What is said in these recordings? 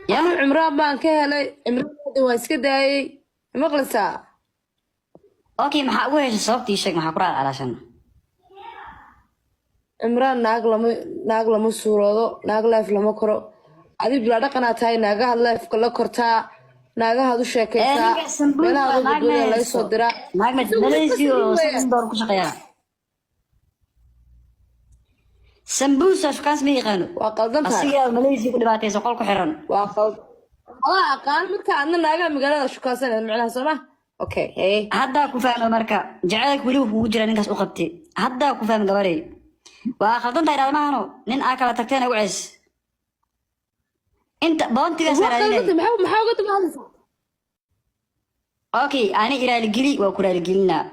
يا عمران بان كهلي عمران واسك داي مقلسا اوكي ما حقوش صوتي شيء ما حقرا علشان عمران naag lama suuroodo naag leef lama koro adi bila dhaqanaa tahay naagaha leefka la kortaa naagahaad u sheekaysaa meelaha gudooda laga soo diraa naagna malaysia oo $6 ku shaqeeya sambusa shaqaas ma yaqaano waa qaldan tahay asiga malaysia ku dhibaataysan qol ku xiran waa qaldan ala aqaan marka adna naagaha magaalada shukaasanaysa macnaha soo ma okay hey hadda ku fahmo marka jacaylka wali uu kugu jira ninkaas u qabtay hadda ku fahmo gabaray waa qaldan tahay maahano nin aa kala tagteen ugu cees انت بونتي سرالي maxaa uga damaalaysa اوكي انا الى الجلي وكرا الجلنا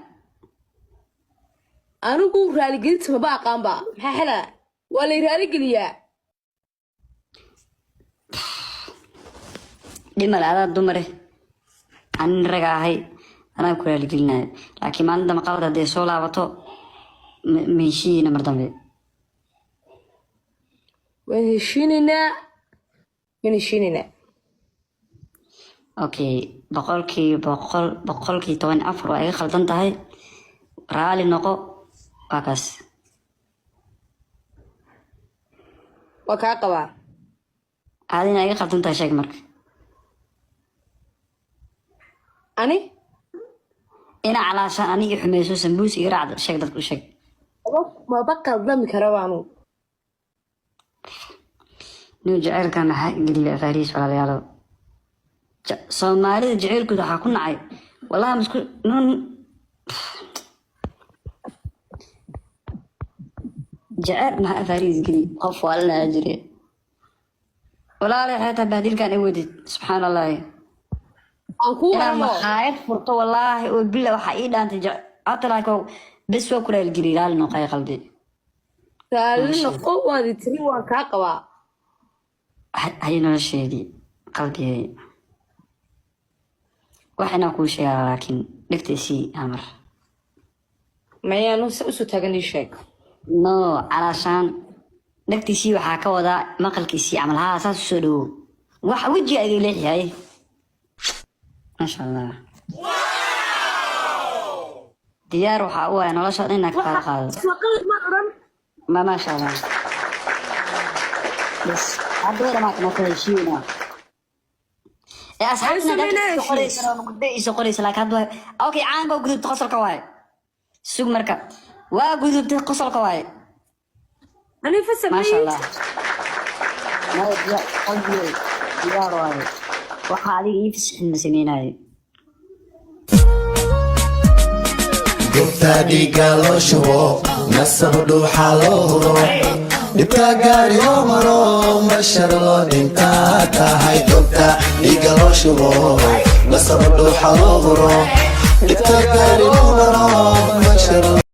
anigu raali gelinta ma aqaan ba maxaa xala waa la raali geliyaa dhimal aad dumare aan ragaahay ana ku raali gelina laakiin maanta ma qalad haday soo laabato meeshiina mar dambe waan heshiinina اوكي boqolkii 14 waa iga khaldan tahay raali noqo wakaas waa kaa qabaa adina iga khaldan tahay sheeg marka ani ina calaashan aniga xumeyso sambuus iyo raacd sheeg dadku sheeg ma baqal dami kara waanu jacaylkan maxaa ingeliya fariis walaalayaal soomaalida jacaylkooda waxaa ku nacay wallahi masku nun jacayl maxaa fariis geli qof walna jire walaalayaal xataa baadilkan ay wadid subxaan allah aan ku waramo khayr furto wallahi oo bila waxa ii dhaantay atalaako bes waa kula geli raali noqay qalbi raali noqo waadi tiri waan kaa qabaa هاي نرشيدي قلبي وحنا كل شيء لكن نكتسي أمر ما يانو سأسو تاغني شيك نو علشان نكتسي وحاكا ودا مقل كيسي عملها أساس سلو وجي أدي ليه هاي ما شاء الله ديار وحاوة أنا لا شاء إنك فالخاض ما شاء الله بس هذول ما كانوا كويسين. أصحابنا ده يسقريس لك هذول أوكي عانقو قدرت تقصر كواي سوق مركب وقدرت تقصر كواي أنا فسر ما شاء الله ما يا قلبي يا راي وحالي يفسح المسنين هاي قفتادي قالوا شو نسبدو حالو دبتا قاري يومرو بشر لو دنتا تاهاي قبتا يقالوا شو نسبدو حالو دبتا قاري يومرو بشر